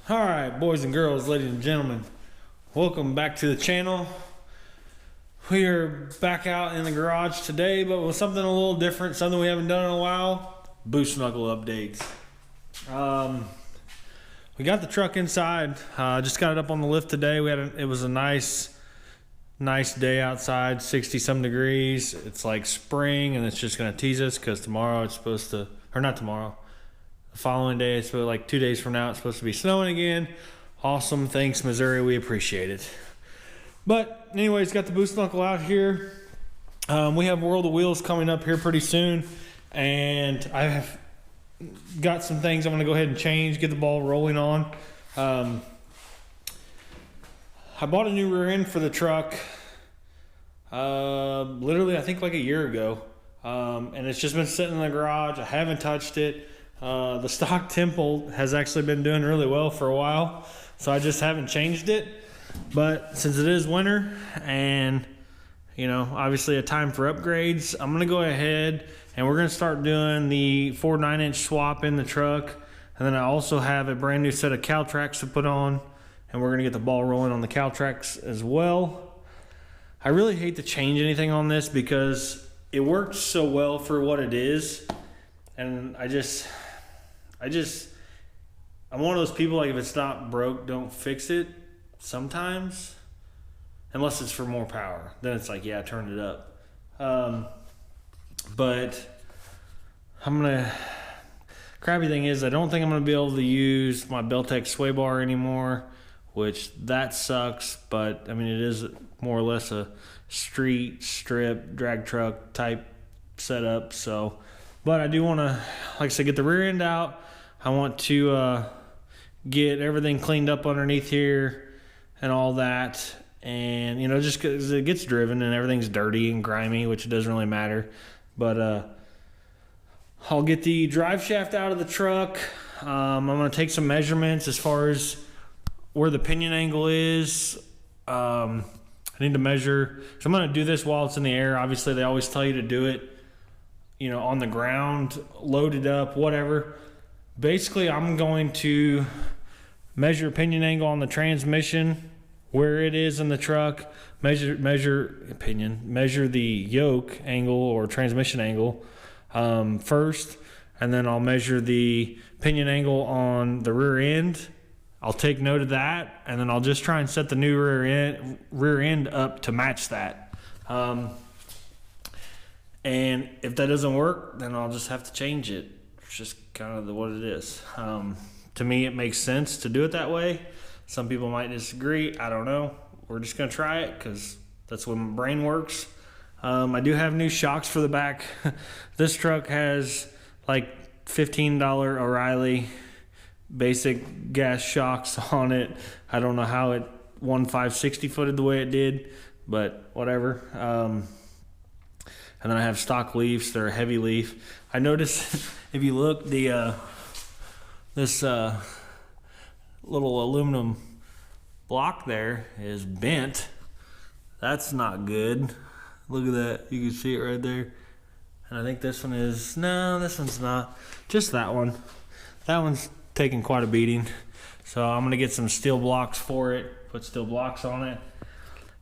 Alright, boys and girls, ladies and gentlemen, welcome back to the channel. We are back out in the garage today, but with something a little different, something we haven't done in a while. Bous Knuckle updates. We got the truck inside, just got it up on the lift today. It was a nice day outside, 60 some degrees. It's like spring, and it's just gonna tease us because tomorrow it's supposed to, or not tomorrow, the following day, it's like 2 days from now, it's supposed to be snowing again. Awesome, thanks Missouri, we appreciate it. But anyways, got the Bous Knuckle out here. We have World of Wheels coming up here pretty soon, and I have got some things I'm gonna go ahead and change, get the ball rolling on. I bought a new rear end for the truck, literally I think like a year ago, and it's just been sitting in the garage. I haven't touched it. The stock temple has actually been doing really well for a while, so I just haven't changed it. But since it is winter and, you know, obviously a time for upgrades, I'm gonna go ahead and we're gonna start doing the 4 9-inch swap in the truck. And then I also have a brand new set of cow tracks to put on, and we're gonna get the ball rolling on the cow tracks as well. I really hate to change anything on this because it works so well for what it is, and I'm one of those people, like, if it's not broke, don't fix it sometimes, unless it's for more power. Then it's like, yeah, turn it up. But crappy thing is I don't think I'm gonna be able to use my Beltec sway bar anymore, which that sucks. But I mean, it is more or less a street strip drag truck type setup. So, but I do want to, like I said, get the rear end out. I want to get everything cleaned up underneath here and all that. And, you know, just because it gets driven and everything's dirty and grimy, which it doesn't really matter. But I'll get the drive shaft out of the truck. I'm going to take some measurements as far as where the pinion angle is. I need to measure. So I'm going to do this while it's in the air. Obviously, they always tell you to do it, you know, on the ground, loaded up, whatever. Basically, I'm going to measure pinion angle on the transmission, where it is in the truck, measure the yoke angle or transmission angle first, and then I'll measure the pinion angle on the rear end. I'll take note of that, and then I'll just try and set the new rear end up to match that. And if that doesn't work, then I'll just have to change it. It's just kind of what it is. To me, it makes sense to do it that way. Some people might disagree. I don't know. We're just going to try it because that's what my brain works. I do have new shocks for the back. This truck has like $15 O'Reilly basic gas shocks on it. I don't know how it won 560 footed the way it did, but whatever. And then I have stock leafs. They're a heavy leaf. I noticed if you look, this little aluminum block there is bent. That's not good. Look at that. You can see it right there. And I think this one is, no, this one's not. Just that one. That one's taking quite a beating. So I'm going to get some steel blocks for it, put steel blocks on it.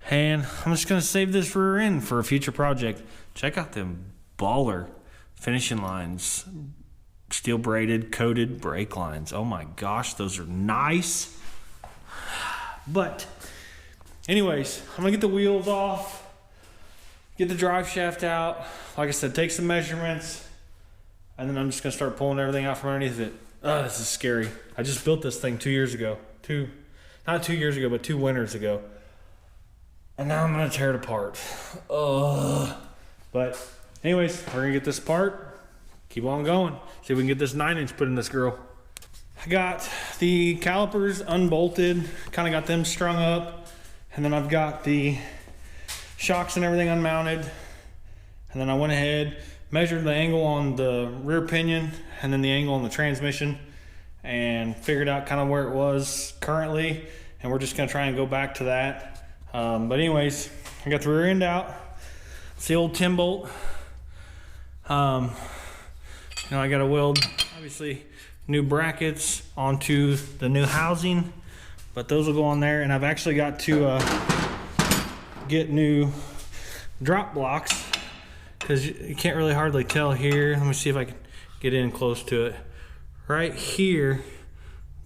And I'm just going to save this rear end for a future project. Check out them baller finishing lines. Steel braided, coated brake lines. Oh my gosh, those are nice. But anyways, I'm gonna get the wheels off, get the drive shaft out. Like I said, take some measurements, and then I'm just gonna start pulling everything out from underneath it. Oh, this is scary. I just built this thing 2 years ago. Not 2 years ago, but 2 winters ago. And now I'm gonna tear it apart. But anyways, we're gonna get this apart. Keep on going. See if we can get this 9-inch put in this girl. I got the calipers unbolted, kind of got them strung up, and then I've got the shocks and everything unmounted. And then I went ahead, measured the angle on the rear pinion and then the angle on the transmission, and figured out kind of where it was currently. And we're just gonna try and go back to that. But anyways, I got the rear end out. It's the old 10 bolt. You know, I got to weld, obviously, new brackets onto the new housing, but those will go on there. And I've actually got to get new drop blocks, because you can't really hardly tell here. Let me see if I can get in close to it. Right here,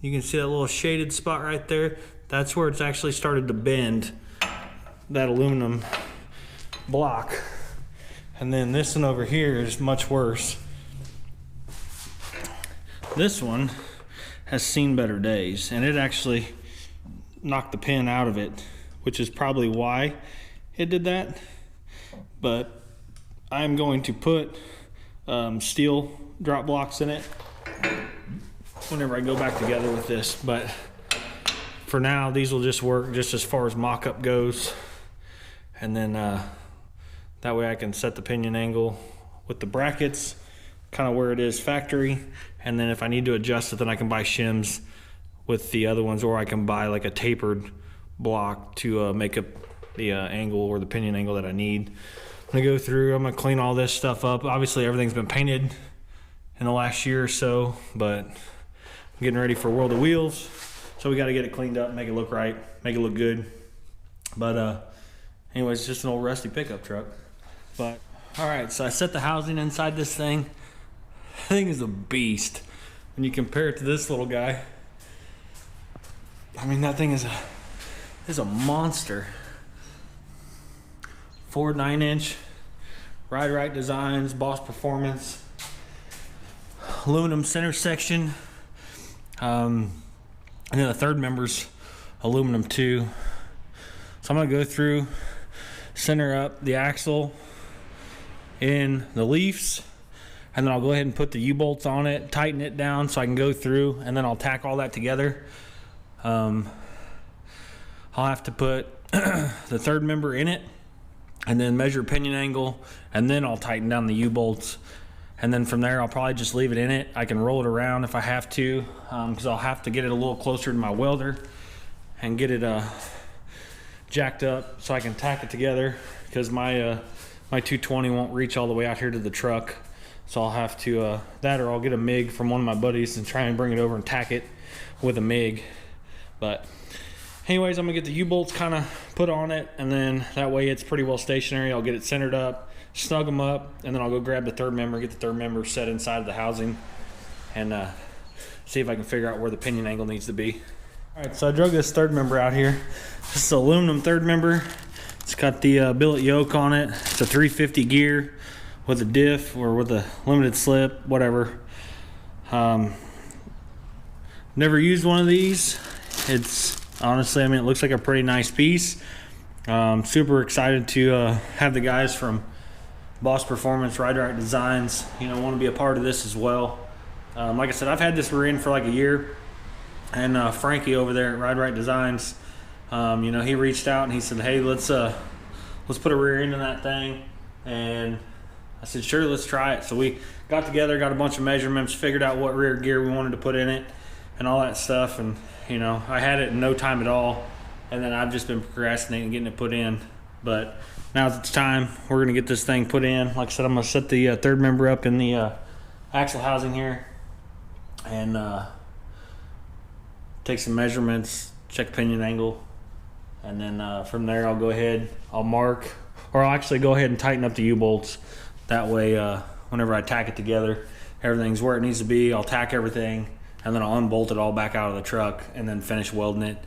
you can see that little shaded spot right there. That's where it's actually started to bend, that aluminum block. And then this one over here is much worse. This one has seen better days, and it actually knocked the pin out of it, which is probably why it did that. But I'm going to put steel drop blocks in it whenever I go back together with this. But for now, these will just work just as far as mock-up goes. And then that way I can set the pinion angle with the brackets kind of where it is factory. And then if I need to adjust it, then I can buy shims with the other ones, or I can buy like a tapered block to make up the angle or the pinion angle that I need. I'm gonna go through, I'm gonna clean all this stuff up. Obviously everything's been painted in the last year or so, but I'm getting ready for World of Wheels. So we gotta get it cleaned up, make it look right, make it look good. But anyways, it's just an old rusty pickup truck. But all right, so I set the housing inside this thing. That thing is a beast. When you compare it to this little guy, I mean, that thing is a monster. Ford 9-inch, Ride Designs, Bous Performance, aluminum center section, and then the third member's aluminum too. So I'm gonna go through, center up the axle in the leaves, and then I'll go ahead and put the U-bolts on it, tighten it down so I can go through, and then I'll tack all that together. I'll have to put the third member in it, and then measure pinion angle, and then I'll tighten down the U-bolts. And then from there, I'll probably just leave it in it. I can roll it around if I have to, because I'll have to get it a little closer to my welder and get it jacked up so I can tack it together, because my 220 won't reach all the way out here to the truck. So I'll have to, that, or I'll get a MIG from one of my buddies and try and bring it over and tack it with a MIG. But anyways, I'm gonna get the U-bolts kind of put on it, and then that way it's pretty well stationary. I'll get it centered up, snug them up, and then I'll go grab the third member, get the third member set inside of the housing, and see if I can figure out where the pinion angle needs to be. All right, so I drug this third member out here. This is aluminum third member. It's got the billet yoke on it. It's a 350 gear with a diff or with a limited slip, whatever. Never used one of these. It's honestly, I mean, it looks like a pretty nice piece. Super excited to have the guys from Bous Performance, Ride Designs, want to be a part of this as well. Like I said, I've had this rear end for like a year, and Frankie over there at Ride Designs, he reached out and he said, hey, let's put a rear end in that thing. And I said, sure, let's try it. So we got together, got a bunch of measurements, figured out what rear gear we wanted to put in it and all that stuff. And I had it in no time at all, and then I've just been procrastinating getting it put in. But now it's time. We're gonna get this thing put in. Like I said, I'm gonna set the third member up in the axle housing here, and take some measurements, check pinion angle, and then from there I'll go ahead, I'll mark, or I'll actually go ahead and tighten up the U-bolts. That way, whenever I tack it together, everything's where it needs to be. I'll tack everything, and then I'll unbolt it all back out of the truck and then finish welding it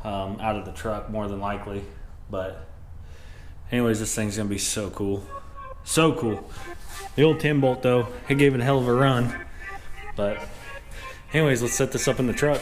out of the truck, more than likely. But anyways, this thing's gonna be so cool. So cool. The old 10 bolt though, it gave it a hell of a run. But anyways, let's set this up in the truck.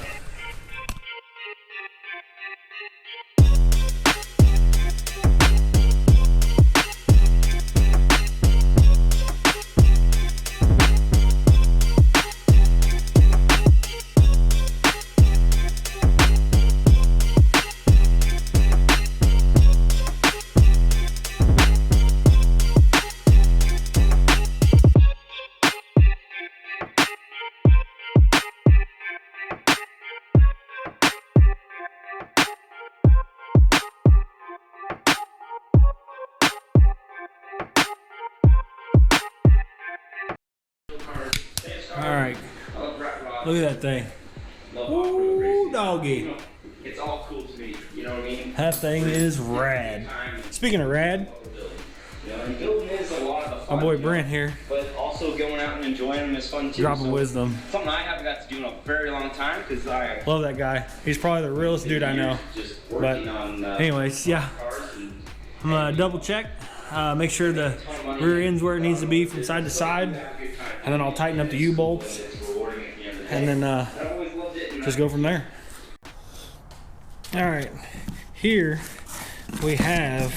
Look at that thing. Ooh, doggy. It's all cool to me, you know what I mean? That thing is rad. Speaking of rad, building is a lot of the fun. my boy Brent here. But also going out and enjoying them is fun too. Dropping wisdom. Something I haven't got to do in a very long time because I love that guy. He's probably the realest dude I know. But anyways, yeah. I'm gonna double check. Make sure the rear end's where it needs to be from side to side. And then I'll tighten up the U-bolts. And then just go from there. Alright, here we have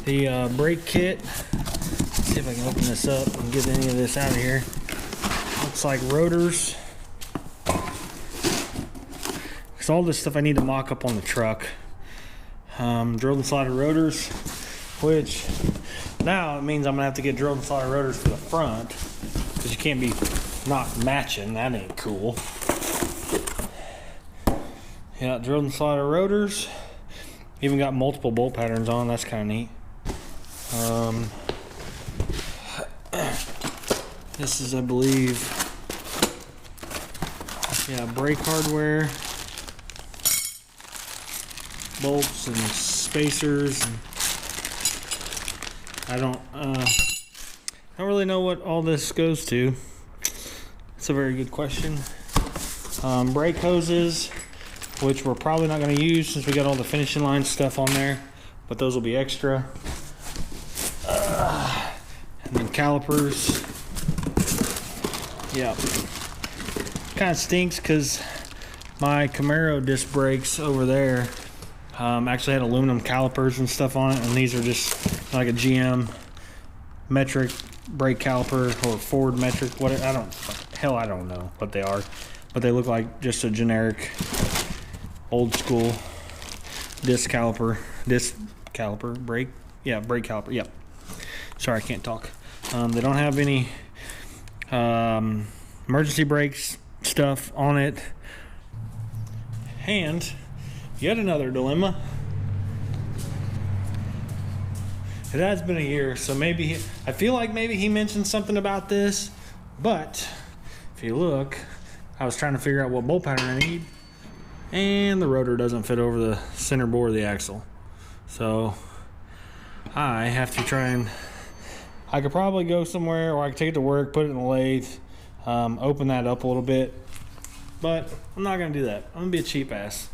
the brake kit. Let's see if I can open this up and get any of this out of here. Looks like rotors. Because all this stuff I need to mock up on the truck. Drilled and slotted rotors, which now it means I'm going to have to get drilled and slotted rotors for the front. Because you can't be not matching. That ain't cool. Yeah, drilled and slotted rotors. Even got multiple bolt patterns on. That's kind of neat. This is, I believe, yeah, brake hardware, bolts and spacers. And I don't really know what all this goes to. It's a very good question. Brake hoses, which we're probably not going to use since we got all the finishing line stuff on there, but those will be extra. And then calipers. Yeah. Kind of stinks because my Camaro disc brakes over there actually had aluminum calipers and stuff on it, and these are just like a GM metric brake caliper or Ford metric. What I don't know what they are, but they look like just a generic old school disc caliper brake. Yeah, brake caliper. Yep. Sorry, I can't talk. They don't have any emergency brakes stuff on it. And yet another dilemma. It has been a year, so maybe I feel like maybe he mentioned something about this, but if you look, I was trying to figure out what bolt pattern I need, and the rotor doesn't fit over the center bore of the axle. So I have to try and, I could probably go somewhere, or I could take it to work, put it in the lathe, open that up a little bit, but I'm not gonna do that. I'm gonna be a cheap ass.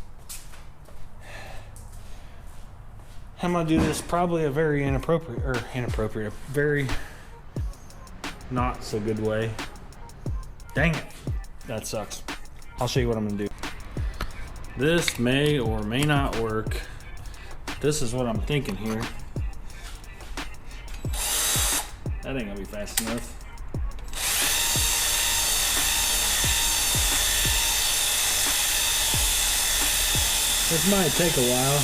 I'm gonna do this probably a very inappropriate, very not so good way. Dang it, that sucks. I'll show you what I'm gonna do. This may or may not work. This is what I'm thinking here. That ain't gonna be fast enough. This might take a while.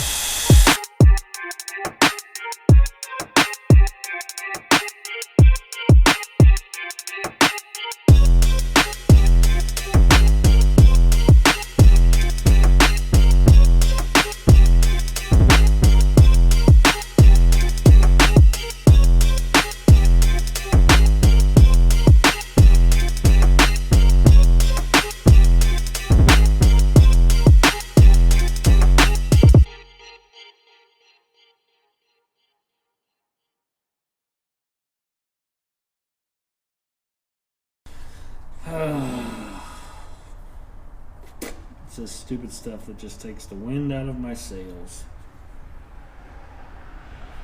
It's this stupid stuff that just takes the wind out of my sails.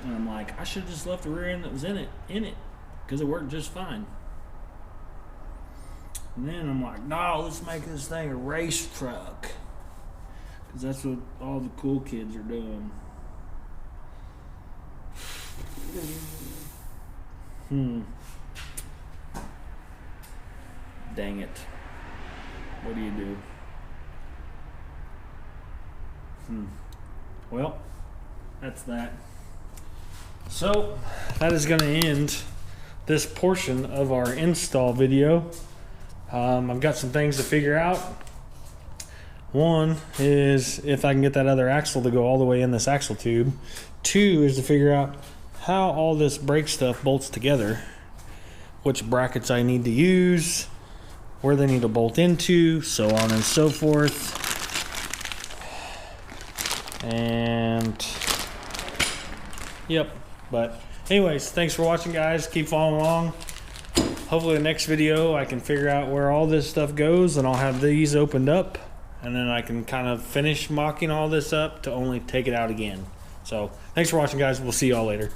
And I'm like, I should have just left the rear end that was in it, because it worked just fine. And then I'm like, no, let's make this thing a race truck, because that's what all the cool kids are doing. Dang it. What do you do? Well, that's that. So, that is going to end this portion of our install video. I've got some things to figure out. One is if I can get that other axle to go all the way in this axle tube. Two is to figure out how all this brake stuff bolts together, which brackets I need to use, where they need to bolt into, so on and so forth. And yep, but anyways, thanks for watching, guys. Keep following along. Hopefully the next video I can figure out where all this stuff goes, and I'll have these opened up, and then I can kind of finish mocking all this up to only take it out again. So thanks for watching, guys. We'll see y'all later.